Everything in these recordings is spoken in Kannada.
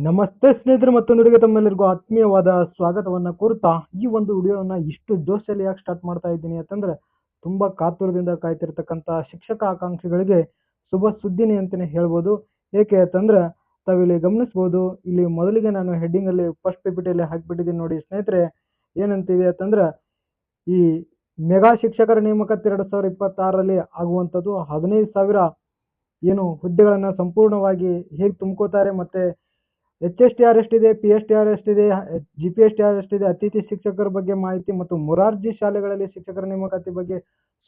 ನಮಸ್ತೆ ಸ್ನೇಹಿತರೆ, ಮತ್ತೊಂದು ವಿಡಿಯೋಗೆ ತಮ್ಮೆಲ್ಲರಿಗೂ ಆತ್ಮೀಯವಾದ ಸ್ವಾಗತವನ್ನ ಕೋರುತ್ತಾ ಈ ಒಂದು ವಿಡಿಯೋವನ್ನ ಇಷ್ಟು ಜೋಶಲ್ಲಿ ಯಾಕೆ ಸ್ಟಾರ್ಟ್ ಮಾಡ್ತಾ ಇದ್ದೀನಿ ಅಂತಂದ್ರೆ ತುಂಬಾ ಕಾತುರದಿಂದ ಕಾಯ್ತಿರ್ತಕ್ಕಂಥ ಶಿಕ್ಷಕ ಆಕಾಂಕ್ಷಿಗಳಿಗೆ ಶುಭ ಸುದ್ದಿನಿ ಅಂತಾನೆ ಹೇಳ್ಬೋದು. ಏಕೆ ಅಂತಂದ್ರೆ ತಾವಿಲ್ಲಿ ಗಮನಿಸಬಹುದು, ಇಲ್ಲಿ ಮೊದಲಿಗೆ ನಾನು ಹೆಡ್ಡಿಂಗ್ ಅಲ್ಲಿ ಫಸ್ಟ್ ಪಿಪಿಟಿಯಲ್ಲಿ ಹಾಕಿಬಿಟ್ಟಿದ್ದೀನಿ ನೋಡಿ ಸ್ನೇಹಿತರೆ. ಏನಂತಿದೆ ಅಂತಂದ್ರೆ ಈ ಮೆಗಾ ಶಿಕ್ಷಕರ ನೇಮಕಾತಿ 2026ರಲ್ಲಿ ಆಗುವಂಥದ್ದು 15,000 ಏನು ಹುದ್ದೆಗಳನ್ನ ಸಂಪೂರ್ಣವಾಗಿ ಹೇಗೆ ತುಂಬ್ಕೋತಾರೆ, ಮತ್ತೆ HSTR ಎಷ್ಟಿದೆ, PSTR ಎಷ್ಟಿದೆ, GPSTR ಎಷ್ಟಿದೆ, ಅತಿಥಿ ಶಿಕ್ಷಕರ ಬಗ್ಗೆ ಮಾಹಿತಿ ಮತ್ತು ಮೊರಾರ್ಜಿ ಶಾಲೆಗಳಲ್ಲಿ ಶಿಕ್ಷಕರ ನೇಮಕಾತಿ ಬಗ್ಗೆ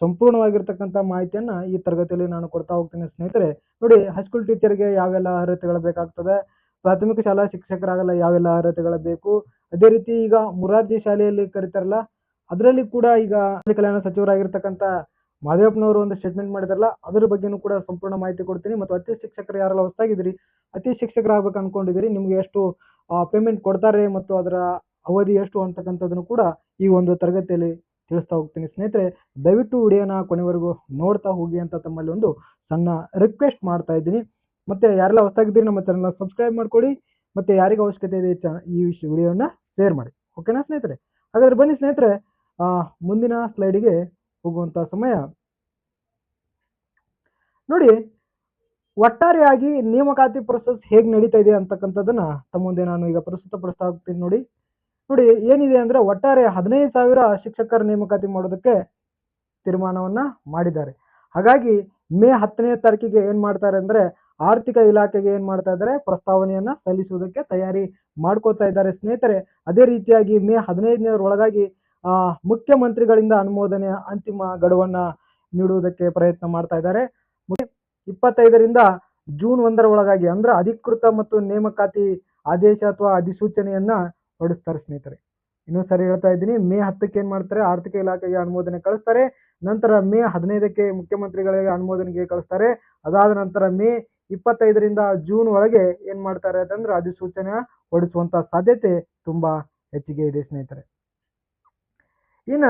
ಸಂಪೂರ್ಣವಾಗಿರ್ತಕ್ಕಂಥ ಮಾಹಿತಿಯನ್ನ ಈ ತರಗತಿಯಲ್ಲಿ ನಾನು ಕೊಡ್ತಾ ಹೋಗ್ತೀನಿ ಸ್ನೇಹಿತರೆ. ನೋಡಿ, ಹೈಸ್ಕೂಲ್ ಟೀಚರ್ಗೆ ಯಾವೆಲ್ಲ ಅರ್ಹತೆಗಳು ಬೇಕಾಗ್ತದೆ, ಪ್ರಾಥಮಿಕ ಶಾಲಾ ಶಿಕ್ಷಕರಾಗಲ್ಲ ಯಾವೆಲ್ಲ ಅರ್ಹತೆಗಳು ಬೇಕು, ಅದೇ ರೀತಿ ಈಗ ಮೊರಾರ್ಜಿ ಶಾಲೆಯಲ್ಲಿ ಕರೀತಾರಲ್ಲ ಅದರಲ್ಲಿ ಕೂಡ ಈಗ ಕಲ್ಯಾಣ ಸಚಿವರಾಗಿರ್ತಕ್ಕಂಥ ಮಾದೇವಪ್ಪನವರು ಒಂದು ಸ್ಟೇಟ್ಮೆಂಟ್ ಮಾಡಿದಾರಲ್ಲ ಅದರ ಬಗ್ಗೆನೂ ಕೂಡ ಸಂಪೂರ್ಣ ಮಾಹಿತಿ ಕೊಡ್ತೀನಿ. ಮತ್ತು ಅತಿ ಶಿಕ್ಷಕರು ಯಾರೆಲ್ಲ ಹೊಸದಾಗಿದ್ದೀರಿ, ಅತಿ ಶಿಕ್ಷಕರಾಗಬೇಕು ಅನ್ಕೊಂಡಿದ್ದೀರಿ, ನಿಮ್ಗೆ ಎಷ್ಟು ಪೇಮೆಂಟ್ ಕೊಡ್ತಾರೆ ಮತ್ತು ಅದರ ಅವಧಿ ಎಷ್ಟು ಅಂತಕ್ಕಂಥದ್ದನ್ನು ಕೂಡ ಈ ಒಂದು ತರಗತಿಯಲ್ಲಿ ತಿಳಿಸ್ತಾ ಹೋಗ್ತೀನಿ ಸ್ನೇಹಿತರೆ. ದಯವಿಟ್ಟು ವಿಡಿಯೋನ ಕೊನೆವರೆಗೂ ನೋಡ್ತಾ ಹೋಗಿ ಅಂತ ತಮ್ಮಲ್ಲಿ ಒಂದು ಸಣ್ಣ ರಿಕ್ವೆಸ್ಟ್ ಮಾಡ್ತಾ ಇದ್ದೀನಿ. ಮತ್ತೆ ಯಾರೆಲ್ಲ ಹೊಸದಾಗಿದ್ದೀರಿ ನಮ್ಮ ಚಾನಲ್ನ ಸಬ್ಸ್ಕ್ರೈಬ್ ಮಾಡ್ಕೊಳ್ಳಿ, ಮತ್ತೆ ಯಾರಿಗೆ ಅವಶ್ಯಕತೆ ಇದೆ ಈ ವಿಡಿಯೋನ ಶೇರ್ ಮಾಡಿ, ಓಕೆನಾ ಸ್ನೇಹಿತರೆ. ಹಾಗಾದ್ರೆ ಬನ್ನಿ ಸ್ನೇಹಿತರೆ, ಮುಂದಿನ ಸ್ಲೈಡಿಗೆ ಹೋಗುವಂತ ಸಮಯ. ನೋಡಿ, ಒಟ್ಟಾರೆಯಾಗಿ ನೇಮಕಾತಿ ಪ್ರೊಸೆಸ್ ಹೇಗೆ ನಡೀತಾ ಇದೆ ಅಂತಕ್ಕಂಥದ್ದನ್ನ ತಮ್ಮ ಮುಂದೆ ನಾನು ಈಗ ಪ್ರಸ್ತುತಪಡಿಸ್ತಾ ಹೋಗ್ತೀನಿ. ನೋಡಿ ಏನಿದೆ ಅಂದ್ರೆ ಒಟ್ಟಾರೆ 15,000 ಶಿಕ್ಷಕರ ನೇಮಕಾತಿ ಮಾಡೋದಕ್ಕೆ ತೀರ್ಮಾನವನ್ನ ಮಾಡಿದ್ದಾರೆ. ಹಾಗಾಗಿ ಮೇ 10ನೇ ತಾರೀಕಿಗೆ ಏನ್ ಮಾಡ್ತಾರೆ ಅಂದ್ರೆ ಆರ್ಥಿಕ ಇಲಾಖೆಗೆ ಏನ್ ಮಾಡ್ತಾ ಇದ್ದಾರೆ, ಪ್ರಸ್ತಾವನೆಯನ್ನ ಸಲ್ಲಿಸುವುದಕ್ಕೆ ತಯಾರಿ ಮಾಡ್ಕೋತಾ ಇದ್ದಾರೆ ಸ್ನೇಹಿತರೆ. ಅದೇ ರೀತಿಯಾಗಿ ಮೇ 15ರೊಳಗಾಗಿ ಮುಖ್ಯಮಂತ್ರಿಗಳಿಂದ ಅನುಮೋದನೆ ಅಂತಿಮ ಗಡುವನ್ನ ನೀಡುವುದಕ್ಕೆ ಪ್ರಯತ್ನ ಮಾಡ್ತಾ ಇದ್ದಾರೆ. 25ರಿಂದ ಜೂನ್ 1ರೊಳಗಾಗಿ ಅಂದ್ರೆ ಅಧಿಕೃತ ಮತ್ತು ನೇಮಕಾತಿ ಆದೇಶ ಅಥವಾ ಅಧಿಸೂಚನೆಯನ್ನ ಹೊರಡಿಸ್ತಾರೆ ಸ್ನೇಹಿತರೆ. ಇನ್ನೂ ಸರಿ ಹೇಳ್ತಾ ಇದ್ದೀನಿ, ಮೇ 10ಕ್ಕೆ ಏನ್ ಮಾಡ್ತಾರೆ, ಆರ್ಥಿಕ ಇಲಾಖೆಗೆ ಅನುಮೋದನೆ ಕಳಿಸ್ತಾರೆ. ನಂತರ ಮೇ 15ಕ್ಕೆ ಮುಖ್ಯಮಂತ್ರಿಗಳಿಗೆ ಅನುಮೋದನೆಗೆ ಕಳಿಸ್ತಾರೆ. ಅದಾದ ನಂತರ ಮೇ 25ರಿಂದ ಜೂನ್ ಒಳಗೆ ಏನ್ ಮಾಡ್ತಾರೆ ಅಂತಂದ್ರೆ ಅಧಿಸೂಚನೆ ಹೊರಡಿಸುವಂತ ಸಾಧ್ಯತೆ ತುಂಬಾ ಹೆಚ್ಚಿಗೆ ಇದೆ ಸ್ನೇಹಿತರೆ. ಇನ್ನ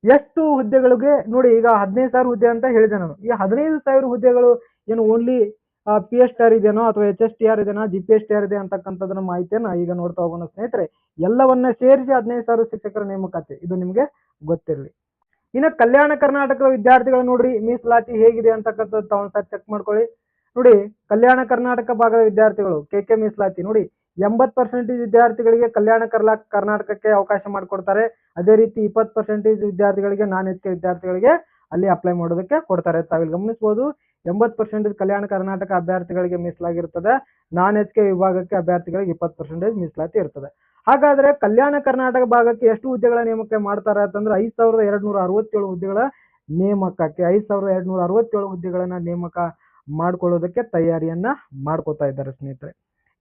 ಎಷ್ಟು ಹುದ್ದೆಗಳಿಗೆ ನೋಡಿ, ಈಗ 15,000 ಹುದ್ದೆ ಅಂತ ಹೇಳಿದೆ ನಾನು. ಈ 15,000 ಹುದ್ದೆಗಳು ಏನು ಓನ್ಲಿ PSTR ಇದೆನೋ ಅಥವಾ HSTR ಇದೆನಾ, GPSTR ಇದೆ ಅಂತಕ್ಕಂಥದ್ದನ್ನ ಮಾಹಿತಿಯನ್ನ ಈಗ ನೋಡ್ತಾ ಹೋಗೋಣ ಸ್ನೇಹಿತರೆ. ಎಲ್ಲವನ್ನ ಸೇರಿಸಿ 15,000 ಶಿಕ್ಷಕರ ನೇಮಕಾತಿ, ಇದು ನಿಮ್ಗೆ ಗೊತ್ತಿರಲಿ. ಇನ್ನು ಕಲ್ಯಾಣ ಕರ್ನಾಟಕದ ವಿದ್ಯಾರ್ಥಿಗಳು ನೋಡ್ರಿ, ಮೀಸಲಾತಿ ಹೇಗಿದೆ ಅಂತಕ್ಕಂಥದ್ದು ಒಂದ್ಸರಿ ಚೆಕ್ ಮಾಡ್ಕೊಳ್ಳಿ. ನೋಡಿ, ಕಲ್ಯಾಣ ಕರ್ನಾಟಕ ಭಾಗದ ವಿದ್ಯಾರ್ಥಿಗಳು KK ಮೀಸಲಾತಿ ನೋಡಿ 80% ವಿದ್ಯಾರ್ಥಿಗಳಿಗೆ ಕಲ್ಯಾಣ ಕರ್ನಾಟಕಕ್ಕೆ ಅವಕಾಶ ಮಾಡಿಕೊಡ್ತಾರೆ. ಅದೇ ರೀತಿ 20% ವಿದ್ಯಾರ್ಥಿಗಳಿಗೆ ನಾನ್ HK ವಿದ್ಯಾರ್ಥಿಗಳಿಗೆ ಅಲ್ಲಿ ಅಪ್ಲೈ ಮಾಡೋದಕ್ಕೆ ಕೊಡ್ತಾರೆ. ತಾವಿಲ್ಲಿ ಗಮನಿಸಬಹುದು, 80% ಕಲ್ಯಾಣ ಕರ್ನಾಟಕ ಅಭ್ಯರ್ಥಿಗಳಿಗೆ ಮೀಸಲಾಗಿರ್ತದೆ, ನಾನ್ HK ವಿಭಾಗಕ್ಕೆ ಅಭ್ಯರ್ಥಿಗಳಿಗೆ 20% ಮೀಸಲಾತಿ ಇರ್ತದೆ. ಹಾಗಾದ್ರೆ ಕಲ್ಯಾಣ ಕರ್ನಾಟಕ ಭಾಗಕ್ಕೆ ಎಷ್ಟು ಹುದ್ದೆಗಳ ನೇಮಕ ಮಾಡ್ತಾರೆ ಅಂತಂದ್ರೆ 5,267 ಹುದ್ದೆಗಳ ನೇಮಕಕ್ಕೆ 5,267 ಹುದ್ದೆಗಳನ್ನ ನೇಮಕ ಮಾಡ್ಕೊಳ್ಳೋದಕ್ಕೆ ತಯಾರಿಯನ್ನ ಮಾಡ್ಕೋತಾ ಇದ್ದಾರೆ ಸ್ನೇಹಿತರೆ.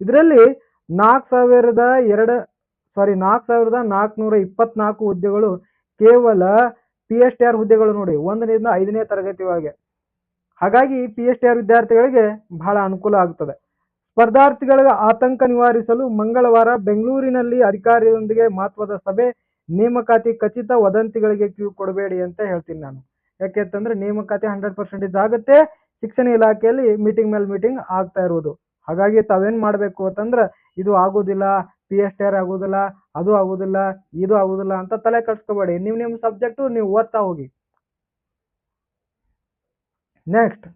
ಇದರಲ್ಲಿ 4,424 ಹುದ್ದೆಗಳು ಕೇವಲ PSTR ಹುದ್ದೆಗಳು ನೋಡಿ, 1ರಿಂದ 5ನೇ ತರಗತಿವರೆಗೆ. ಹಾಗಾಗಿ PSTR ವಿದ್ಯಾರ್ಥಿಗಳಿಗೆ ಬಹಳ ಅನುಕೂಲ ಆಗ್ತದೆ. ಸ್ಪರ್ಧಾರ್ಥಿಗಳ ಆತಂಕ ನಿವಾರಿಸಲು ಮಂಗಳವಾರ ಬೆಂಗಳೂರಿನಲ್ಲಿ ಅಧಿಕಾರಿಯೊಂದಿಗೆ ಮಹತ್ವದ ಸಭೆ, ನೇಮಕಾತಿ ಖಚಿತ, ವದಂತಿಗಳಿಗೆ ಕಿವಿ ಕೊಡಬೇಡಿ ಅಂತ ಹೇಳ್ತೀನಿ ನಾನು. ಯಾಕೆ ಅಂತಂದ್ರೆ ನೇಮಕಾತಿ 100% ಆಗುತ್ತೆ. ಶಿಕ್ಷಣ ಇಲಾಖೆಯಲ್ಲಿ ಮೀಟಿಂಗ್ ಮೇಲೆ ಮೀಟಿಂಗ್ ಆಗ್ತಾ ಇರುವುದು. ಹಾಗಾಗಿ ತಾವೇನ್ ಮಾಡ್ಬೇಕು ಅಂತಂದ್ರೆ ಇದು ಆಗುದಿಲ್ಲ, PSTR ಆಗುದಿಲ್ಲ, ಅದು ಆಗುದಿಲ್ಲ, ಇದು ಆಗುದಿಲ್ಲ ಅಂತ ತಲೆ ಕಟ್ಸ್ಕೋಬೇಡಿ. ನಿಮ್ ಸಬ್ಜೆಕ್ಟ್ ನೀವು ಓದ್ತಾ ಹೋಗಿ. ನೆಕ್ಸ್ಟ್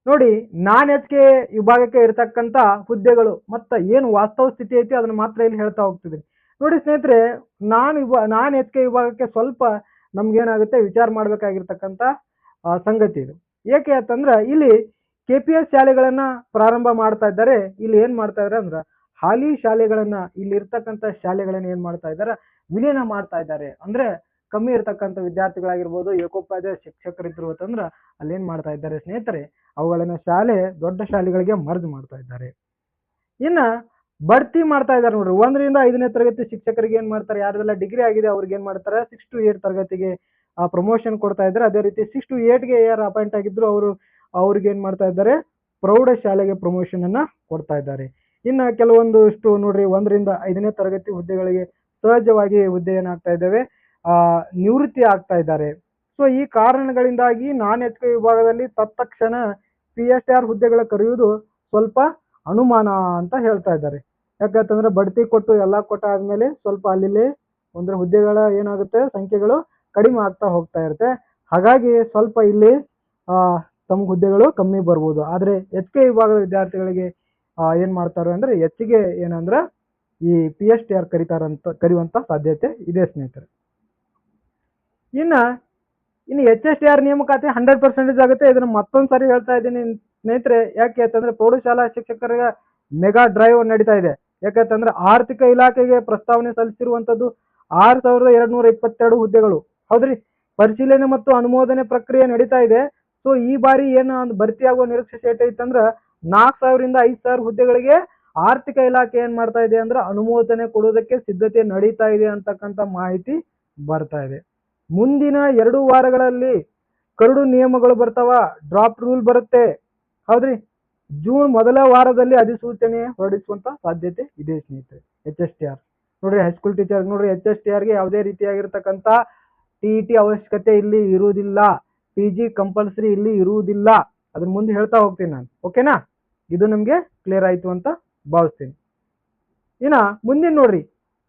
ನೋಡಿ, ನಾನ್ HK ವಿಭಾಗಕ್ಕೆ ಇರತಕ್ಕಂತ ಹುದ್ದೆಗಳು ಮತ್ತೆ ಏನು ವಾಸ್ತವ ಸ್ಥಿತಿ ಐತಿ ಅದನ್ನ ಮಾತ್ರ ಇಲ್ಲಿ ಹೇಳ್ತಾ ಹೋಗ್ತಿದ್ದೀನಿ. ನೋಡಿ ಸ್ನೇಹಿತರೆ, ನಾನ್ HK ವಿಭಾಗಕ್ಕೆ ಸ್ವಲ್ಪ ನಮ್ಗೇನಾಗುತ್ತೆ ವಿಚಾರ ಮಾಡ್ಬೇಕಾಗಿರ್ತಕ್ಕಂಥ ಸಂಗತಿ ಇದು. ಏಕೆ ಅಂತಂದ್ರೆ ಇಲ್ಲಿ KPS ಶಾಲೆಗಳನ್ನ ಪ್ರಾರಂಭ ಮಾಡ್ತಾ ಇದ್ದಾರೆ. ಇಲ್ಲಿ ಏನ್ ಮಾಡ್ತಾ ಇದಾರೆ ಅಂದ್ರ ಹಾಲಿ ಶಾಲೆಗಳನ್ನ, ಇಲ್ಲಿ ಇರ್ತಕ್ಕಂಥ ಶಾಲೆಗಳನ್ನ ಏನ್ ಮಾಡ್ತಾ ಇದ್ದಾರೆ, ವಿಲೀನ ಮಾಡ್ತಾ ಇದ್ದಾರೆ. ಅಂದ್ರೆ ಕಮ್ಮಿ ಇರ್ತಕ್ಕಂಥ ವಿದ್ಯಾರ್ಥಿಗಳಾಗಿರ್ಬೋದು, ಏಕೋಪಾಧ್ಯಾಯ ಶಿಕ್ಷಕರಿದ್ರು ಅಂತಂದ್ರ ಅಲ್ಲಿ ಏನ್ ಮಾಡ್ತಾ ಇದ್ದಾರೆ ಸ್ನೇಹಿತರೆ, ಅವುಗಳನ್ನ ದೊಡ್ಡ ಶಾಲೆಗಳಿಗೆ ಮರ್ಜ್ ಮಾಡ್ತಾ ಇದ್ದಾರೆ. ಇನ್ನ ಬಡ್ತಿ ಮಾಡ್ತಾ ಇದ್ದಾರೆ ನೋಡ್ರಿ. 1ರಿಂದ 5ನೇ ತರಗತಿ ಶಿಕ್ಷಕರಿಗೆ ಏನ್ ಮಾಡ್ತಾರೆ, ಯಾರೆಲ್ಲ ಡಿಗ್ರಿ ಆಗಿದೆ ಅವ್ರಿಗೆ ಏನ್ ಮಾಡ್ತಾರೆ 6 to 8 ತರಗತಿಗೆ ಪ್ರಮೋಷನ್ ಕೊಡ್ತಾ ಇದ್ದಾರೆ. ಅದೇ ರೀತಿ 6 to 8ಗೆ ಯಾರು ಅಪಾಯಿಂಟ್ ಆಗಿದ್ರು ಅವ್ರಿಗೆ ಏನ್ ಮಾಡ್ತಾ ಇದ್ದಾರೆ, ಪ್ರೌಢ ಶಾಲೆಗೆ ಪ್ರಮೋಷನ್ ಅನ್ನ ಕೊಡ್ತಾ ಇದ್ದಾರೆ. ಇನ್ನ ಕೆಲವೊಂದಿಷ್ಟು ನೋಡ್ರಿ, 1ರಿಂದ 5ನೇ ತರಗತಿ ಹುದ್ದೆಗಳಿಗೆ ಸಹಜವಾಗಿ ಹುದ್ದೆ ಏನಾಗ್ತಾ ಇದ್ದಾವೆ, ನಿವೃತ್ತಿ ಆಗ್ತಾ ಇದ್ದಾರೆ. ಸೊ ಈ ಕಾರಣಗಳಿಂದಾಗಿ ನಾನ್ HK ವಿಭಾಗದಲ್ಲಿ ತತ್ಕ್ಷಣ PSTR ಹುದ್ದೆಗಳ ಕರೆಯುವುದು ಸ್ವಲ್ಪ ಅನುಮಾನ ಅಂತ ಹೇಳ್ತಾ ಇದ್ದಾರೆ. ಯಾಕಂತಂದ್ರೆ ಬಡ್ತಿ ಕೊಟ್ಟು ಎಲ್ಲ ಕೊಟ್ಟಾದ್ಮೇಲೆ ಸ್ವಲ್ಪ ಅಲ್ಲಿ ಒಂದು ಹುದ್ದೆಗಳ ಏನಾಗುತ್ತೆ ಸಂಖ್ಯೆಗಳು ಕಡಿಮೆ ಆಗ್ತಾ ಹೋಗ್ತಾ ಇರುತ್ತೆ. ಹಾಗಾಗಿ ಸ್ವಲ್ಪ ಇಲ್ಲಿ ತಮ್ಮ ಹುದ್ದೆಗಳು ಕಮ್ಮಿ ಬರ್ಬೋದು. ಆದರೆ ಹೆಚ್ಚಿಗೆ ವಿಭಾಗದ ವಿದ್ಯಾರ್ಥಿಗಳಿಗೆ ಏನು ಮಾಡ್ತಾರೆ ಅಂದರೆ ಹೆಚ್ಚಿಗೆ ಏನಂದ್ರೆ ಈ PSTR ಕರೆಯುವಂಥ ಸಾಧ್ಯತೆ ಇದೆ ಸ್ನೇಹಿತರೆ. ಇನ್ನು HSTR ನೇಮಕಾತಿ 100% ಆಗುತ್ತೆ. ಇದನ್ನು ಮತ್ತೊಂದು ಸಾರಿ ಹೇಳ್ತಾ ಇದ್ದೀನಿ ಸ್ನೇಹಿತರೆ. ಯಾಕೆ ಅಂತಂದ್ರೆ ಪ್ರೌಢಶಾಲಾ ಶಿಕ್ಷಕರಿಗೆ ಮೆಗಾ ಡ್ರೈವ್ ನಡೀತಾ ಇದೆ. ಯಾಕಂತಂದ್ರೆ ಆರ್ಥಿಕ ಇಲಾಖೆಗೆ ಪ್ರಸ್ತಾವನೆ ಸಲ್ಲಿಸಿರುವಂಥದ್ದು 6222 ಹುದ್ದೆಗಳು. ಹೌದ್ರಿ, ಪರಿಶೀಲನೆ ಮತ್ತು ಅನುಮೋದನೆ ಪ್ರಕ್ರಿಯೆ ನಡೀತಾ ಇದೆ. ಸೊ ಈ ಬಾರಿ ಏನು ಭರ್ತಿಯಾಗುವ ನಿರೀಕ್ಷೆ ಎಷ್ಟೈತಂದ್ರೆ 4000ರಿಂದ 5000 ಹುದ್ದೆಗಳಿಗೆ ಆರ್ಥಿಕ ಇಲಾಖೆ ಏನ್ ಮಾಡ್ತಾ ಇದೆ ಅಂದ್ರೆ ಅನುಮೋದನೆ ಕೊಡೋದಕ್ಕೆ ಸಿದ್ಧತೆ ನಡೀತಾ ಇದೆ ಅಂತಕ್ಕಂಥ ಮಾಹಿತಿ ಬರ್ತಾ ಇದೆ. ಮುಂದಿನ 2 ವಾರಗಳಲ್ಲಿ ಕರಡು ನಿಯಮಗಳು ಬರ್ತಾವ, ಡ್ರಾಫ್ಟ್ ರೂಲ್ ಬರುತ್ತೆ. ಹೌದ್ರಿ, ಜೂನ್ ಮೊದಲ ವಾರದಲ್ಲಿ ಅಧಿಸೂಚನೆ ಹೊರಡಿಸುವಂತ ಸಾಧ್ಯತೆ ಇದೆ ಸ್ನೇಹಿತರೆ. HSTR ನೋಡ್ರಿ, ಹೈಸ್ಕೂಲ್ ಟೀಚರ್ ನೋಡ್ರಿ, HSTRಗೆ ಯಾವುದೇ ರೀತಿಯಾಗಿರ್ತಕ್ಕಂಥ TET ಅವಶ್ಯಕತೆ ಇಲ್ಲಿ ಇರುವುದಿಲ್ಲ, PG ಕಂಪಲ್ಸರಿ ಇಲ್ಲಿ ಇರುವುದಿಲ್ಲ. ಅದ್ರ ಮುಂದೆ ಹೇಳ್ತಾ ಹೋಗ್ತೀನಿ ನಾನು. ಓಕೆನಾ, ಇದು ನಮ್ಗೆ ಕ್ಲಿಯರ್ ಆಯ್ತು ಅಂತ ಭಾವಿಸ್ತೀನಿ. ಇನ್ನ ಮುಂದಿನ ನೋಡ್ರಿ,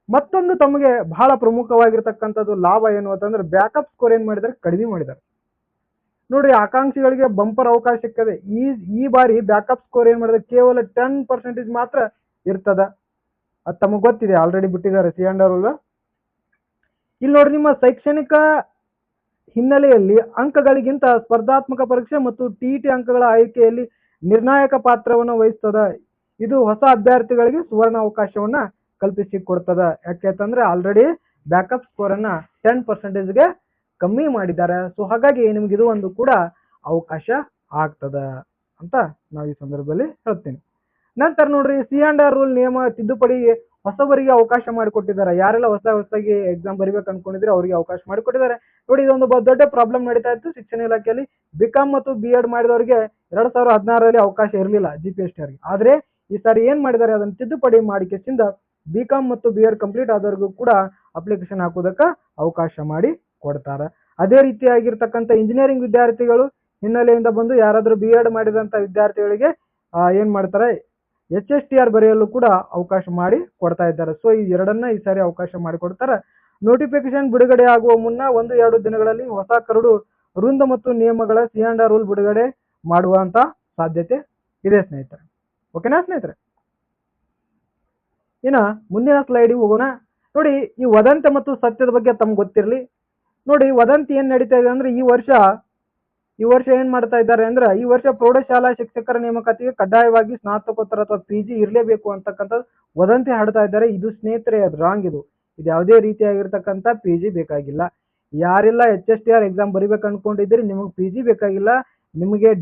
ಮತ್ತೊಂದು ತಮಗೆ ಬಹಳ ಪ್ರಮುಖವಾಗಿರ್ತಕ್ಕಂಥದ್ದು ಲಾಭ ಏನು ಅಂತಂದ್ರೆ ಬ್ಯಾಕಪ್ ಸ್ಕೋರ್ ಏನ್ ಮಾಡಿದ್ದಾರೆ, ಕಡಿಮೆ ಮಾಡಿದ್ದಾರೆ. ನೋಡ್ರಿ, ಆಕಾಂಕ್ಷಿಗಳಿಗೆ ಬಂಪರ್ ಅವಕಾಶ ಸಿಕ್ಕದೆ. ಈ ಬಾರಿ ಬ್ಯಾಕಪ್ ಸ್ಕೋರ್ ಏನ್ ಮಾಡಿದ್ರೆ ಕೇವಲ 10% ಮಾತ್ರ ಇರ್ತದ. ಅದು ತಮಗೆ ಗೊತ್ತಿದೆ, ಆಲ್ರೆಡಿ ಬಿಟ್ಟಿದ್ದಾರೆ ಸಿಯಾಂಡರ್ ರೂಲ್. ಇಲ್ಲಿ ನೋಡ್ರಿ, ನಿಮ್ಮ ಶೈಕ್ಷಣಿಕ ಹಿನ್ನೆಲೆಯಲ್ಲಿ ಅಂಕಗಳಿಗಿಂತ ಸ್ಪರ್ಧಾತ್ಮಕ ಪರೀಕ್ಷೆ ಮತ್ತು TET ಅಂಕಗಳ ಆಯ್ಕೆಯಲ್ಲಿ ನಿರ್ಣಾಯಕ ಪಾತ್ರವನ್ನು ವಹಿಸ್ತದ. ಇದು ಹೊಸ ಅಭ್ಯರ್ಥಿಗಳಿಗೆ ಸುವರ್ಣ ಅವಕಾಶವನ್ನ ಕಲ್ಪಿಸಿ ಕೊಡ್ತದ. ಯಾಕೆಂತಂದ್ರೆ ಆಲ್ರೆಡಿ ಬ್ಯಾಕಪ್ ಸ್ಕೋರ್ ಅನ್ನ 10%ಗೆ ಕಮ್ಮಿ ಮಾಡಿದ್ದಾರೆ. ಸೊ ಹಾಗಾಗಿ ನಿಮ್ಗೆ ಇದು ಒಂದು ಕೂಡ ಅವಕಾಶ ಆಗ್ತದ ಅಂತ ನಾವು ಈ ಸಂದರ್ಭದಲ್ಲಿ ಹೇಳ್ತೀನಿ. ನಂತರ ನೋಡ್ರಿ, ಸಿಯಾಂಡರ್ ರೂಲ್ ನಿಯಮ ತಿದ್ದುಪಡಿ ಹೊಸಬರಿಗೆ ಅವಕಾಶ ಮಾಡಿಕೊಟ್ಟಿದ್ದಾರೆ. ಯಾರೆಲ್ಲ ಹೊಸದಾಗಿ ಎಕ್ಸಾಮ್ ಬರಿಬೇಕು ಅನ್ಕೊಂಡಿದ್ರೆ ಅವರಿಗೆ ಅವಕಾಶ ಮಾಡಿಕೊಟ್ಟಿದ್ದಾರೆ. ನೋಡಿ, ಇದೊಂದು ದೊಡ್ಡ ಪ್ರಾಬ್ಲಮ್ ನಡೀತಾ ಇತ್ತು ಶಿಕ್ಷಣ ಇಲಾಖೆಯಲ್ಲಿ. BCom ಮತ್ತು B.Ed ಮಾಡಿದವರಿಗೆ 2016ರಲ್ಲಿ ಅವಕಾಶ ಇರಲಿಲ್ಲ GPSTR ಗೆ. ಆದ್ರೆ ಈ ಸಾರಿ ಏನ್ ಮಾಡಿದ್ದಾರೆ, ಅದನ್ನು ತಿದ್ದುಪಡಿ ಮಾಡಿಕೆಸಿಂದ BCom ಮತ್ತು B.Ed ಕಂಪ್ಲೀಟ್ ಆದವರಿಗೂ ಕೂಡ ಅಪ್ಲಿಕೇಶನ್ ಹಾಕೋದಕ್ಕೆ ಅವಕಾಶ ಮಾಡಿ ಕೊಡ್ತಾರೆ. ಅದೇ ರೀತಿಯಾಗಿರ್ತಕ್ಕಂಥ ಇಂಜಿನಿಯರಿಂಗ್ ವಿದ್ಯಾರ್ಥಿಗಳು ಹಿನ್ನೆಲೆಯಿಂದ ಬಂದು ಯಾರಾದ್ರೂ B.Ed ಮಾಡಿದಂತ ವಿದ್ಯಾರ್ಥಿಗಳಿಗೆ ಏನ್ ಮಾಡ್ತಾರೆ, HSTR ಬರೆಯಲು ಕೂಡ ಅವಕಾಶ ಮಾಡಿ ಕೊಡ್ತಾ ಇದ್ದಾರೆ. ಸೊ ಈ ಎರಡನ್ನ ಈ ಸಾರಿ ಅವಕಾಶ ಮಾಡಿ ಕೊಡ್ತಾರೆ. ನೋಟಿಫಿಕೇಶನ್ ಬಿಡುಗಡೆ ಆಗುವ ಮುನ್ನ 1-2 ದಿನಗಳಲ್ಲಿ ಹೊಸ ಕರಡು ವೃಂದ ಮತ್ತು ನಿಯಮಗಳ ಸಿಯಾಂಡರ್ ರೂಲ್ ಬಿಡುಗಡೆ ಮಾಡುವಂತ ಸಾಧ್ಯತೆ ಇದೆ ಸ್ನೇಹಿತರೆ. ಓಕೆನಾ ಸ್ನೇಹಿತರೆ? ಇನ್ನ ಮುಂದಿನ ಸ್ಲೈಡ್ ಹೋಗೋಣ. ನೋಡಿ, ಈ ವದಂತಿ ಮತ್ತು ಸತ್ಯದ ಬಗ್ಗೆ ತಮ್ಗೆ ಗೊತ್ತಿರಲಿ. ನೋಡಿ, ವದಂತಿ ಏನ್ ನಡೀತಾ ಇದೆ ಅಂದ್ರೆ ಈ ವರ್ಷ ಏನ್ ಮಾಡ್ತಾ ಇದ್ದಾರೆ ಅಂದ್ರೆ ಈ ವರ್ಷ ಪ್ರೌಢಶಾಲಾ ಶಿಕ್ಷಕರ ನೇಮಕಾತಿಗೆ ಕಡ್ಡಾಯವಾಗಿ ಸ್ನಾತಕೋತ್ತರ ಅಥವಾ PG ಇರಲೇಬೇಕು ಅಂತಕ್ಕಂಥ ವದಂತಿ ಹರಡ್ತಾ ಇದ್ದಾರೆ. ಇದು ಸ್ನೇಹಿತರೆ ರಾಂಗ್. ಇದು ಯಾವುದೇ ರೀತಿಯಾಗಿರ್ತಕ್ಕಂಥ PG ಬೇಕಾಗಿಲ್ಲ. ಯಾರೆಲ್ಲ HSTR ಎಕ್ಸಾಮ್ ಬರಿಬೇಕು ಅನ್ಕೊಂಡಿದ್ದೀರಿ, ನಿಮಗೆ PG ಬೇಕಾಗಿಲ್ಲ, ನಿಮಗೆ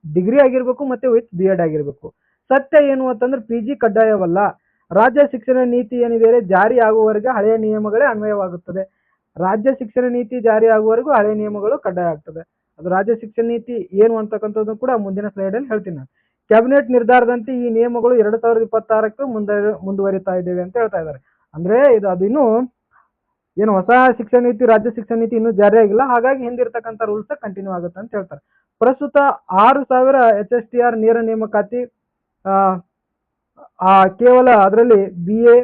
ಡಿಗ್ರಿ ಆಗಿರ್ಬೇಕು ಮತ್ತೆ ವಿತ್ B.Ed ಆಗಿರ್ಬೇಕು. ಸತ್ಯ ಏನು ಅಂತಂದ್ರೆ PG ಕಡ್ಡಾಯವಲ್ಲ. ರಾಜ್ಯ ಶಿಕ್ಷಣ ನೀತಿ ಏನಿದೆ ಜಾರಿ ಆಗುವವರೆಗೆ ಹಳೆಯ ನಿಯಮಗಳೇ ಅನ್ವಯವಾಗುತ್ತದೆ. ರಾಜ್ಯ ಶಿಕ್ಷಣ ನೀತಿ ಜಾರಿ ಆಗುವವರೆಗೂ ಹಳೆಯ ನಿಯಮಗಳು ಕಡ್ಡಾಯ ಆಗ್ತದೆ. ಅದು ರಾಜ್ಯ ಶಿಕ್ಷಣ ನೀತಿ ಏನು ಅಂತಕ್ಕಂಥದ್ದು ಕೂಡ ಮುಂದಿನ ಸ್ಲೈಡ್ ಅಲ್ಲಿ ಹೇಳ್ತೀನಿ ನಾನು. ಕ್ಯಾಬಿನೆಟ್ ನಿರ್ಧಾರದಂತೆ ಈ ನಿಯಮಗಳು 2026ಕ್ಕೆ ಮುಂದುವರಿತಾ ಇದ್ದೇವೆ ಅಂತ ಹೇಳ್ತಾ ಇದ್ದಾರೆ. ಅಂದ್ರೆ ಅದು ಇನ್ನೂ ಏನು ಹೊಸ ಶಿಕ್ಷಣ ನೀತಿ, ರಾಜ್ಯ ಶಿಕ್ಷಣ ನೀತಿ ಇನ್ನೂ ಜಾರಿ ಆಗಿಲ್ಲ. ಹಾಗಾಗಿ ಹಿಂದಿರ್ತಕ್ಕಂಥ ರೂಲ್ಸ್ ಕಂಟಿನ್ಯೂ ಆಗುತ್ತೆ ಅಂತ ಹೇಳ್ತಾರೆ. ಪ್ರಸ್ತುತ 6000 HSTR ನೇರ ನೇಮಕಾತಿ, ಕೇವಲ ಅದರಲ್ಲಿ BA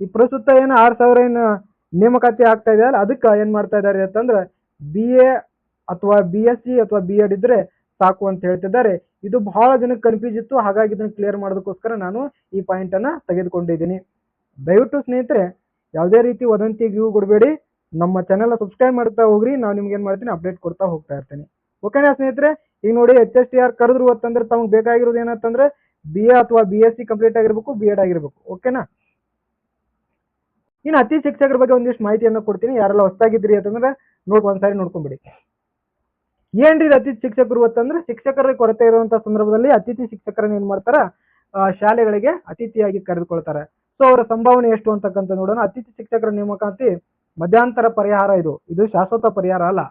ಈ ಪ್ರಸ್ತುತ ಏನು 6000 ಏನು ನೇಮಕಾತಿ ಆಗ್ತಾ ಇದೆ ಅಲ್ಲ, ಅದಕ್ಕೆ ಏನ್ ಮಾಡ್ತಾ ಇದ್ದಾರೆ ಅಂತಂದ್ರೆ BA ಅಥವಾ BSc ಅಥವಾ B.Ed ಇದ್ರೆ ಸಾಕು ಅಂತ ಹೇಳ್ತಿದ್ದಾರೆ. ಇದು ಬಹಳ ಜನಕ್ಕೆ ಕನ್ಫ್ಯೂಸ್ ಇತ್ತು. ಹಾಗಾಗಿ ಇದನ್ನು ಕ್ಲಿಯರ್ ಮಾಡೋದಕ್ಕೋಸ್ಕರ ನಾನು ಈ ಪಾಯಿಂಟ್ ಅನ್ನ ತೆಗೆದುಕೊಂಡಿದ್ದೀನಿ. ದಯವಿಟ್ಟು ಸ್ನೇಹಿತರೆ ಯಾವುದೇ ರೀತಿ ವದಂತಿಗೆ ಇವು ಕೊಡಬೇಡಿ. ನಮ್ಮ ಚಾನೆಲ್ ಸಬ್ಸ್ಕ್ರೈಬ್ ಮಾಡ್ತಾ ಹೋಗ್ರಿ. ನಾವು ನಿಮ್ಗೆ ಏನ್ ಮಾಡ್ತೀನಿ, ಅಪ್ಡೇಟ್ ಕೊಡ್ತಾ ಹೋಗ್ತಾ ಇರ್ತೀನಿ. ಓಕೆನಾ ಸ್ನೇಹಿತರೆ? ಈಗ ನೋಡಿ, HSTR ಕರೆದ್ರು ಅಂತಂದ್ರೆ ತಮಗೆ ಬೇಕಾಗಿರೋದು ಏನಂತಂದ್ರೆ BA ಅಥವಾ BSc ಕಂಪ್ಲೀಟ್ ಆಗಿರ್ಬೇಕು, B.Ed ಆಗಿರ್ಬೇಕು. ಓಕೆನಾ? ಇನ್ನು ಅತಿಥಿ ಶಿಕ್ಷಕರ ಬಗ್ಗೆ ಒಂದಿಷ್ಟು ಮಾಹಿತಿಯನ್ನು ಕೊಡ್ತೀನಿ. ಯಾರೆಲ್ಲ ಹೊಸದಾಗಿದ್ರಿ ಅಂತಂದ್ರೆ ಒಂದ್ಸಾರಿ ನೋಡ್ಕೊಂಡ್ಬಿಡಿ. ಏನ್ರಿ ಅತಿಥಿ ಶಿಕ್ಷಕರು ಅಂತಂದ್ರೆ ಶಿಕ್ಷಕರ ಕೊರತೆ ಇರುವಂತಹ ಸಂದರ್ಭದಲ್ಲಿ ಅತಿಥಿ ಶಿಕ್ಷಕರನ್ನ ಏನ್ ಮಾಡ್ತಾರ, ಶಾಲೆಗಳಿಗೆ ಅತಿಥಿಯಾಗಿ ಕರೆದುಕೊಳ್ತಾರೆ. ಸೊ ಅವರ ಸಂಭಾವನೆ ಎಷ್ಟು ಅಂತಕ್ಕಂಥ ನೋಡೋಣ. ಅತಿಥಿ ಶಿಕ್ಷಕರ ನೇಮಕಾತಿ ಮಧ್ಯಂತರ ಪರಿಹಾರ. ಇದು ಶಾಶ್ವತ ಪರಿಹಾರ ಅಲ್ಲ.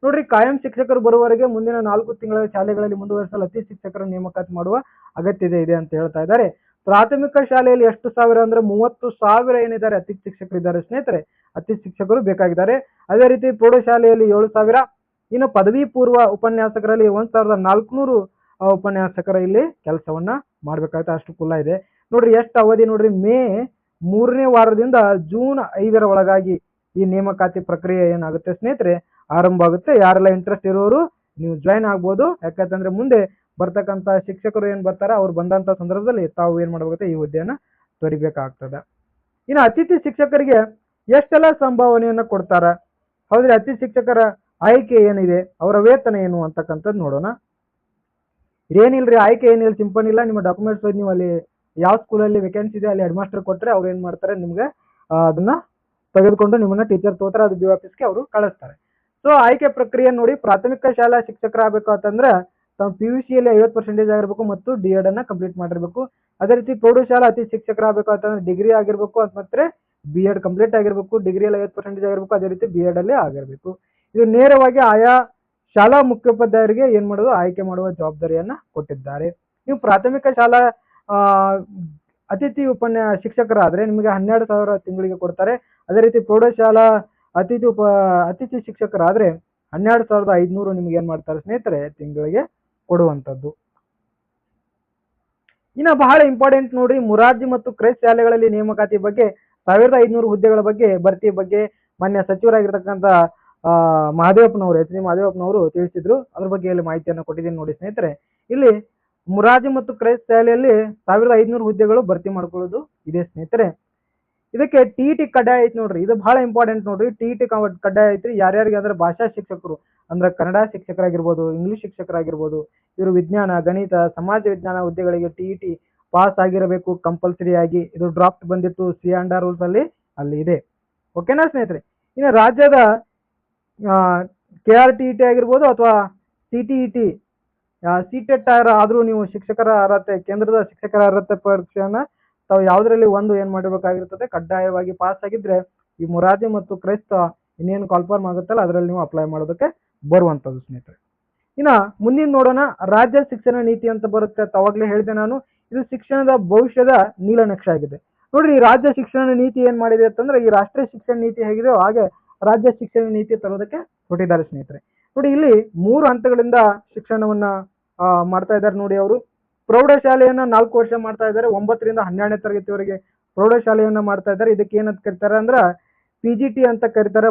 ನೋಡ್ರಿ, ಕಾಯಂ ಶಿಕ್ಷಕರು ಬರುವವರೆಗೆ ಮುಂದಿನ 4 ತಿಂಗಳ ಶಾಲೆಗಳಲ್ಲಿ ಮುಂದುವರಿಸಲು ಅತಿಥಿ ಶಿಕ್ಷಕರ ನೇಮಕಾತಿ ಮಾಡುವ ಅಗತ್ಯತೆ ಇದೆ ಅಂತ ಹೇಳ್ತಾ ಇದ್ದಾರೆ. ಪ್ರಾಥಮಿಕ ಶಾಲೆಯಲ್ಲಿ ಎಷ್ಟು ಸಾವಿರ ಅಂದ್ರೆ 30,000 ಏನಿದ್ದಾರೆ ಅತಿಥಿ ಶಿಕ್ಷಕರು ಇದ್ದಾರೆ ಸ್ನೇಹಿತರೆ. ಅತಿಥಿ ಶಿಕ್ಷಕರು ಬೇಕಾಗಿದ್ದಾರೆ. ಅದೇ ರೀತಿ ಪ್ರೌಢಶಾಲೆಯಲ್ಲಿ 7,000. ಇನ್ನು ಪದವಿ ಪೂರ್ವ ಉಪನ್ಯಾಸಕರಲ್ಲಿ 1,400 ಉಪನ್ಯಾಸಕರ ಇಲ್ಲಿ ಕೆಲಸವನ್ನ ಮಾಡ್ಬೇಕಾಗುತ್ತೆ. ಅಷ್ಟು ಕುಲ್ಲ ಇದೆ. ನೋಡ್ರಿ ಎಷ್ಟು ಅವಧಿ ನೋಡ್ರಿ, ಮೇ 3ನೇ ವಾರದಿಂದ ಜೂನ್ 5ರ ಒಳಗಾಗಿ ಈ ನೇಮಕಾತಿ ಪ್ರಕ್ರಿಯೆ ಏನಾಗುತ್ತೆ ಸ್ನೇಹಿತರೆ ಆರಂಭ ಆಗುತ್ತೆ. ಯಾರೆಲ್ಲ ಇಂಟ್ರೆಸ್ಟ್ ಇರೋರು ನೀವು ಜಾಯ್ನ್ ಆಗ್ಬೋದು. ಯಾಕಂತಂದ್ರೆ ಮುಂದೆ ಬರ್ತಕ್ಕಂಥ ಶಿಕ್ಷಕರು ಏನ್ ಬರ್ತಾರ ಅವ್ರು ಬಂದಂತ ಸಂದರ್ಭದಲ್ಲಿ ತಾವು ಏನ್ ಮಾಡಬೇಕಾಗುತ್ತೆ, ಈ ಹುದ್ದೆಯನ್ನ ತೊರಿಬೇಕಾಗ್ತದೆ. ಇನ್ನು ಅತಿಥಿ ಶಿಕ್ಷಕರಿಗೆ ಎಷ್ಟೆಲ್ಲ ಸಂಭಾವನೆಯನ್ನ ಕೊಡ್ತಾರ, ಹೌದ್ರಿ, ಅತಿಥಿ ಶಿಕ್ಷಕರ ಆಯ್ಕೆ ಏನಿದೆ, ಅವರ ವೇತನ ಏನು ಅಂತಕ್ಕಂಥದ್ದು ನೋಡೋಣ. ಏನಿಲ್ರಿ, ಆಯ್ಕೆ ಏನಿಲ್ಲ, ಸಿಂಪಲ್ ಇಲ್ಲ. ನಿಮ್ಮ ಡಾಕ್ಯುಮೆಂಟ್ಸ್ ನೀವು ಅಲ್ಲಿ ಯಾವ ಸ್ಕೂಲಲ್ಲಿ ವೇಕೆನ್ಸಿ ಇದೆ ಅಲ್ಲಿ ಹೆಡ್ ಮಾಸ್ಟರ್ ಕೊಟ್ಟರೆ ಅವ್ರು ಏನ್ ಮಾಡ್ತಾರೆ, ನಿಮ್ಗೆ ಅದನ್ನ ತೆಗೆದುಕೊಂಡು ನಿಮ್ಮನ್ನ ಟೀಚರ್ ತಗೋತಾರೆ, ಅದು ಬಿ ಆಫೀಸ್ಗೆ ಅವರು ಕಳಿಸ್ತಾರೆ. ಸೊ ಆಯ್ಕೆ ಪ್ರಕ್ರಿಯೆ ನೋಡಿ, ಪ್ರಾಥಮಿಕ ಶಾಲಾ ಶಿಕ್ಷಕರಾಗಬೇಕು ಅಂತಂದ್ರೆ ತಾವು PUC ಯಲ್ಲಿ 50% ಆಗಿರ್ಬೇಕು ಮತ್ತು D.Ed ಅನ್ನ ಕಂಪ್ಲೀಟ್ ಮಾಡಿರ್ಬೇಕು. ಅದೇ ರೀತಿ ಪ್ರೌಢಶಾಲಾ ಅತಿಥಿ ಶಿಕ್ಷಕರಾಗಬೇಕು ಅಂತಂದ್ರೆ ಡಿಗ್ರಿ ಆಗಿರ್ಬೇಕು, ಮತ್ತೆ B.Ed ಕಂಪ್ಲೀಟ್ ಆಗಿರ್ಬೇಕು, ಡಿಗ್ರಿಯಲ್ಲಿ 50% ಆಗಿರ್ಬೇಕು, ಅದೇ ರೀತಿ B.Ed ಅಲ್ಲಿ ಆಗಿರ್ಬೇಕು. ಇದು ನೇರವಾಗಿ ಆಯಾ ಶಾಲಾ ಮುಖ್ಯೋಪಾಧ್ಯಾಯರಿಗೆ ಏನ್ ಮಾಡೋದು, ಆಯ್ಕೆ ಮಾಡುವ ಜವಾಬ್ದಾರಿಯನ್ನ ಕೊಟ್ಟಿದ್ದಾರೆ. ನೀವು ಪ್ರಾಥಮಿಕ ಶಾಲಾ ಅತಿಥಿ ಶಿಕ್ಷಕರಾದ್ರೆ ನಿಮಗೆ 12,000 ತಿಂಗಳಿಗೆ ಕೊಡ್ತಾರೆ. ಅದೇ ರೀತಿ ಪ್ರೌಢಶಾಲಾ ಅತಿಥಿ ಶಿಕ್ಷಕರಾದ್ರೆ 12,500 ನಿಮ್ಗೆ ಏನ್ ಮಾಡ್ತಾರೆ ಸ್ನೇಹಿತರೆ ತಿಂಗಳಿಗೆ ಕೊಡುವಂತದ್ದು. ಇನ್ನು ಬಹಳ ಇಂಪಾರ್ಟೆಂಟ್ ನೋಡ್ರಿ, ಮುರಾರ್ಜಿ ಮತ್ತು ಕ್ರೈಸ್ಟ್ ಶಾಲೆಗಳಲ್ಲಿ ನೇಮಕಾತಿ ಬಗ್ಗೆ 1,500 ಹುದ್ದೆಗಳ ಬಗ್ಗೆ ಭರ್ತಿ ಬಗ್ಗೆ ಮಾನ್ಯ ಸಚಿವರಾಗಿರ್ತಕ್ಕಂಥ ಮಹದೇವಪ್ಪನವರು, H.D. ಮಹದೇವಪ್ಪನವರು ತಿಳಿಸಿದ್ರು. ಅದ್ರ ಬಗ್ಗೆ ಇಲ್ಲಿ ಮಾಹಿತಿಯನ್ನು ಕೊಟ್ಟಿದ್ದೀನಿ ನೋಡಿ ಸ್ನೇಹಿತರೆ. ಇಲ್ಲಿ ಮುರಾರ್ಜಿ ಮತ್ತು ಕ್ರೈಸ್ಟ್ ಶಾಲೆಯಲ್ಲಿ 1,500 ಹುದ್ದೆಗಳು ಭರ್ತಿ ಮಾಡ್ಕೊಳ್ಳೋದು ಇದೆ ಸ್ನೇಹಿತರೆ. ಇದಕ್ಕೆ TET ಕಡ್ಡಾಯ ಐತಿ ನೋಡ್ರಿ, ಇದು ಬಹಳ ಇಂಪಾರ್ಟೆಂಟ್ ನೋಡ್ರಿ. TET ಕಡ್ಡಾಯ ಐತ್ರಿ. ಯಾರ್ಯಾರಿಗೆ ಅಂದ್ರೆ ಭಾಷಾ ಶಿಕ್ಷಕರು ಅಂದ್ರೆ ಕನ್ನಡ ಶಿಕ್ಷಕರಾಗಿರ್ಬೋದು, ಇಂಗ್ಲಿಷ್ ಶಿಕ್ಷಕರಾಗಿರ್ಬೋದು, ಇವರು ವಿಜ್ಞಾನ, ಗಣಿತ, ಸಮಾಜ ವಿಜ್ಞಾನ ಹುದ್ದೆಗಳಿಗೆ TET ಪಾಸ್ ಆಗಿರಬೇಕು ಕಂಪಲ್ಸರಿ ಆಗಿ. ಇದು ಡ್ರಾಫ್ಟ್ ಬಂದಿತ್ತು C&R ರೂಲ್ಸ್ ಅಲ್ಲಿ ಇದೆ. ಓಕೆನಾ ಸ್ನೇಹಿತರೆ. ಇನ್ನು ರಾಜ್ಯದ KRTET ಆಗಿರ್ಬೋದು ಅಥವಾ CTET CTET ಆದ್ರೂ ನೀವು ಶಿಕ್ಷಕರ ಅರ್ಹತೆ, ಕೇಂದ್ರದ ಶಿಕ್ಷಕರ ಅರ್ಹತೆ ಪರೀಕ್ಷೆಯನ್ನ ತಾವು ಯಾವ್ದ್ರಲ್ಲಿ ಒಂದು ಏನ್ ಮಾಡಬೇಕಾಗಿರ್ತದೆ, ಕಡ್ಡಾಯವಾಗಿ ಪಾಸ್ ಆಗಿದ್ರೆ ಈ ಮುರಾರ್ಜಿ ಮತ್ತು ಕ್ರೈಸ್ತ ಇನ್ನೇನು ಕಾಲ್ಫಾರ್ಮ್ ಆಗುತ್ತಲ್ಲ ಅದರಲ್ಲಿ ನೀವು ಅಪ್ಲೈ ಮಾಡೋದಕ್ಕೆ ಬರುವಂತದ್ದು ಸ್ನೇಹಿತರೆ. ಇನ್ನ ಮುಂದಿನ ನೋಡೋಣ, ರಾಜ್ಯ ಶಿಕ್ಷಣ ನೀತಿ ಅಂತ ಬರುತ್ತೆ. ಅವಾಗಲೇ ಹೇಳಿದೆ ನಾನು, ಇದು ಶಿಕ್ಷಣದ ಭವಿಷ್ಯದ ನೀಲನಕ್ಷೆ ಆಗಿದೆ. ನೋಡ್ರಿ, ಈ ರಾಜ್ಯ ಶಿಕ್ಷಣ ನೀತಿ ಏನ್ ಮಾಡಿದೆ ಅಂತಂದ್ರೆ ಈ ರಾಷ್ಟ್ರೀಯ ಶಿಕ್ಷಣ ನೀತಿ ಹೇಗಿದೆಯೋ ಹಾಗೆ ರಾಜ್ಯ ಶಿಕ್ಷಣ ನೀತಿ ತರೋದಕ್ಕೆ ಕೊಟ್ಟಿದ್ದಾರೆ ಸ್ನೇಹಿತರೆ. ನೋಡಿ, ಇಲ್ಲಿ 3 ಹಂತಗಳಿಂದ ಶಿಕ್ಷಣವನ್ನ ಮಾಡ್ತಾ ಇದ್ದಾರೆ ನೋಡಿ. ಅವರು ಪ್ರೌಢಶಾಲೆಯನ್ನ 4 ವರ್ಷ ಮಾಡ್ತಾ ಇದ್ದಾರೆ, 9 ರಿಂದ 12ನೇ ತರಗತಿವರೆಗೆ ಪ್ರೌಢಶಾಲೆಯನ್ನ ಮಾಡ್ತಾ ಇದ್ದಾರೆ. ಇದಕ್ಕೆ ಏನಂತ ಕರೀತಾರೆ ಅಂದ್ರೆ PGT ಅಂತ ಕರೀತಾರೆ,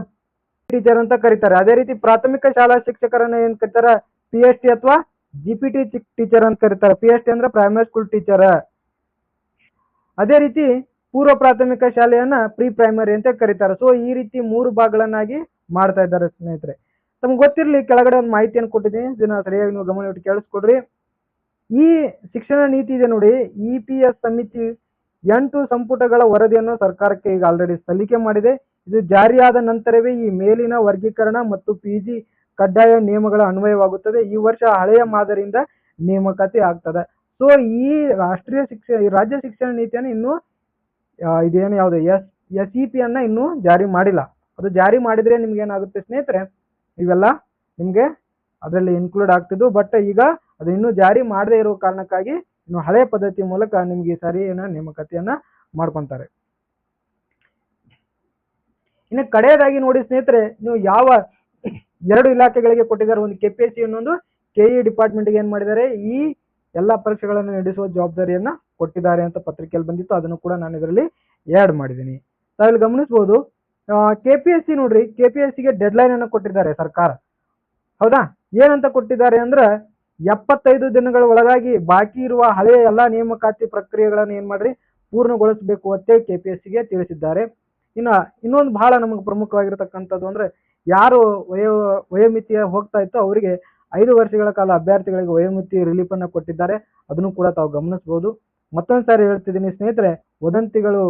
ಟೀಚರ್ ಅಂತ ಕರೀತಾರೆ. ಅದೇ ರೀತಿ ಪ್ರಾಥಮಿಕ ಶಾಲಾ ಶಿಕ್ಷಕರನ್ನ ಏನ್ ಕರೀತಾರೆ, PST ಅಥವಾ GPT ಟೀಚರ್ ಅಂತ ಕರೀತಾರೆ. PST ಅಂದ್ರೆ ಪ್ರೈಮರಿ ಸ್ಕೂಲ್ ಟೀಚರ್. ಅದೇ ರೀತಿ ಪೂರ್ವ ಪ್ರಾಥಮಿಕ ಶಾಲೆಯನ್ನ ಪ್ರೀ ಪ್ರೈಮರಿ ಅಂತ ಕರೀತಾರೆ. ಸೊ ಈ ರೀತಿ 3 ಭಾಗಗಳನ್ನಾಗಿ ಮಾಡ್ತಾ ಇದ್ದಾರೆ ಸ್ನೇಹಿತರೆ. ತಮ್ಗೆ ಗೊತ್ತಿರಲಿ, ಕೆಳಗಡೆ ಒಂದು ಮಾಹಿತಿಯನ್ನು ಕೊಟ್ಟಿದ್ದೀನಿ, ಇದನ್ನ ಸರಿಯಾಗಿ ನೀವು ಗಮನ ಇಟ್ಟು ಕೇಳಿಸ್ಕೊಡ್ರಿ. ಈ ಶಿಕ್ಷಣ ನೀತಿ ಇದೆ ನೋಡಿ, EPS ಸಮಿತಿ 8 ಸಂಪುಟಗಳ ವರದಿಯನ್ನು ಸರ್ಕಾರಕ್ಕೆ ಈಗ ಆಲ್ರೆಡಿ ಸಲ್ಲಿಕೆ ಮಾಡಿದೆ. ಇದು ಜಾರಿಯಾದ ನಂತರವೇ ಈ ಮೇಲಿನ ವರ್ಗೀಕರಣ ಮತ್ತು PG ಕಡ್ಡಾಯ ನಿಯಮಗಳ ಅನ್ವಯವಾಗುತ್ತದೆ. ಈ ವರ್ಷ ಹಳೆಯ ಮಾದರಿಯಿಂದ ನೇಮಕಾತಿ ಆಗ್ತದೆ. ಸೊ ಈ ರಾಜ್ಯ ಶಿಕ್ಷಣ ನೀತಿಯನ್ನು ಇನ್ನೂ ಇದೇನು ಯಾವುದು SEP ಅನ್ನ ಇನ್ನೂ ಜಾರಿ ಮಾಡಿಲ್ಲ. ಅದು ಜಾರಿ ಮಾಡಿದ್ರೆ ನಿಮ್ಗೆ ಏನಾಗುತ್ತೆ ಸ್ನೇಹಿತರೆ, ಇವೆಲ್ಲ ನಿಮ್ಗೆ ಅದರಲ್ಲಿ ಇನ್ಕ್ಲೂಡ್ ಆಗ್ತಿದ್ವು. ಬಟ್ ಈಗ ಅದು ಇನ್ನೂ ಜಾರಿ ಮಾಡದೇ ಇರೋ ಕಾರಣಕ್ಕಾಗಿ ಇನ್ನು ಹಳೆ ಪದ್ಧತಿ ಮೂಲಕ ನಿಮ್ಗೆ ಈ ಸಾರಿ ನೇಮಕಾತಿಯನ್ನ ಮಾಡ್ಕೊಂತಾರೆ. ಇನ್ನು ಕಡೆಯದಾಗಿ ನೋಡಿ ಸ್ನೇಹಿತರೆ, ನೀವು ಯಾವ 2 ಇಲಾಖೆಗಳಿಗೆ ಕೊಟ್ಟಿದ್ದಾರೆ, ಒಂದು KPSC ಇನ್ನೊಂದು KE ಡಿಪಾರ್ಟ್ಮೆಂಟ್ಗೆ ಏನ್ ಮಾಡಿದ್ದಾರೆ, ಈ ಎಲ್ಲಾ ಪರೀಕ್ಷೆಗಳನ್ನು ನಡೆಸುವ ಜವಾಬ್ದಾರಿಯನ್ನ ಕೊಟ್ಟಿದ್ದಾರೆ ಅಂತ ಪತ್ರಿಕೆಯಲ್ಲಿ ಬಂದಿತ್ತು. ಅದನ್ನು ಕೂಡ ನಾನು ಇದರಲ್ಲಿ ಆಡ್ ಮಾಡಿದ್ದೀನಿ. ತಾವಿಲ್ಲಿ ಗಮನಿಸಬಹುದು, KPSC ನೋಡ್ರಿ, KPSCಗೆ ಡೆಡ್ಲೈನ್ ಅನ್ನು ಕೊಟ್ಟಿದ್ದಾರೆ ಸರ್ಕಾರ. ಹೌದಾ, ಏನಂತ ಕೊಟ್ಟಿದ್ದಾರೆ ಅಂದ್ರೆ 75 ದಿನಗಳ ಒಳಗಾಗಿ ಬಾಕಿ ಇರುವ ಹಳೆಯ ಎಲ್ಲಾ ನೇಮಕಾತಿ ಪ್ರಕ್ರಿಯೆಗಳನ್ನು ಏನ್ ಮಾಡ್ರಿ ಪೂರ್ಣಗೊಳಿಸಬೇಕು ಅಂತ KPSCಗೆ ತಿಳಿಸಿದ್ದಾರೆ. ಇನ್ನೊಂದು ಬಹಳ ನಮಗೆ ಪ್ರಮುಖವಾಗಿರತಕ್ಕಂಥದ್ದು ಅಂದ್ರೆ ಯಾರು ವಯೋಮಿತಿಯ ಹೋಗ್ತಾ ಇತ್ತು ಅವರಿಗೆ 5 ವರ್ಷಗಳ ಕಾಲ ಅಭ್ಯರ್ಥಿಗಳಿಗೆ ವಯೋಮಿತಿ ರಿಲೀಫ್ ಅನ್ನ ಕೊಟ್ಟಿದ್ದಾರೆ. ಅದನ್ನು ಕೂಡ ತಾವು ಗಮನಿಸಬಹುದು. ಮತ್ತೊಂದು ಸಾರಿ ಹೇಳ್ತಿದ್ದೀನಿ ಸ್ನೇಹಿತರೆ, ವದಂತಿಗಳು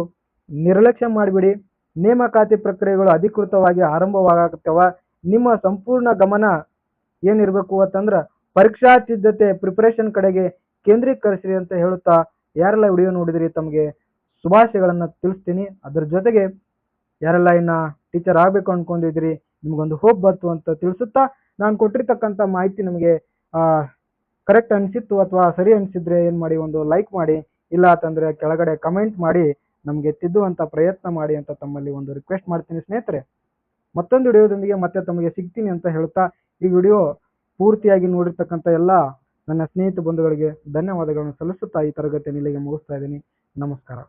ನಿರ್ಲಕ್ಷ್ಯ ಮಾಡಿಬಿಡಿ. ನೇಮಕಾತಿ ಪ್ರಕ್ರಿಯೆಗಳು ಅಧಿಕೃತವಾಗಿ ಆರಂಭವಾಗತ್ತವ. ನಿಮ್ಮ ಸಂಪೂರ್ಣ ಗಮನ ಏನಿರಬೇಕು ಅಂತಂದ್ರೆ ಪರೀಕ್ಷಾ ಸಿದ್ಧತೆ ಪ್ರಿಪರೇಷನ್ ಕಡೆಗೆ ಕೇಂದ್ರೀಕರಿಸಿರಿ ಅಂತ ಹೇಳುತ್ತಾ ಯಾರೆಲ್ಲ ವಿಡಿಯೋ ನೋಡಿದ್ರಿ ತಮಗೆ ಶುಭಾಶಯಗಳನ್ನ ತಿಳಿಸ್ತೀನಿ. ಅದರ ಜೊತೆಗೆ ಯಾರೆಲ್ಲ ಇನ್ನ ಟೀಚರ್ ಆಗ್ಬೇಕು ಅನ್ಕೊಂಡಿದ್ರಿ, ನಿಮ್ಗೊಂದು ಹೋಪ್ ಬಂತು ಅಂತ ತಿಳಿಸುತ್ತಾ, ನಾನು ಕೊಟ್ಟಿರ್ತಕ್ಕಂಥ ಮಾಹಿತಿ ನಿಮಗೆ ಕರೆಕ್ಟ್ ಅನಿಸಿತ್ತು ಅಥವಾ ಸರಿ ಅನಿಸಿದ್ರೆ ಏನ್ ಮಾಡಿ, ಒಂದು ಲೈಕ್ ಮಾಡಿ, ಇಲ್ಲ ಅಂತಂದ್ರೆ ಕೆಳಗಡೆ ಕಮೆಂಟ್ ಮಾಡಿ ನಮಗೆ ತಿದ್ದುವಂತ ಪ್ರಯತ್ನ ಮಾಡಿ ಅಂತ ತಮ್ಮಲ್ಲಿ ಒಂದು ರಿಕ್ವೆಸ್ಟ್ ಮಾಡ್ತೀನಿ ಸ್ನೇಹಿತರೆ. ಮತ್ತೊಂದು ವಿಡಿಯೋದೊಂದಿಗೆ ಮತ್ತೆ ತಮಗೆ ಸಿಗ್ತೀನಿ ಅಂತ ಹೇಳ್ತಾ ಈ ವಿಡಿಯೋ ಪೂರ್ತಿಯಾಗಿ ನೋಡಿರ್ತಕ್ಕಂಥ ಎಲ್ಲ ನನ್ನ ಸ್ನೇಹಿತ ಬಂಧುಗಳಿಗೆ ಧನ್ಯವಾದಗಳನ್ನು ಸಲ್ಲಿಸುತ್ತಾ ಈ ತರಗತಿಯನ್ನು ಇಲ್ಲಿಗೆ ಮುಗಿಸ್ತಾ ಇದ್ದೀನಿ. ನಮಸ್ಕಾರ.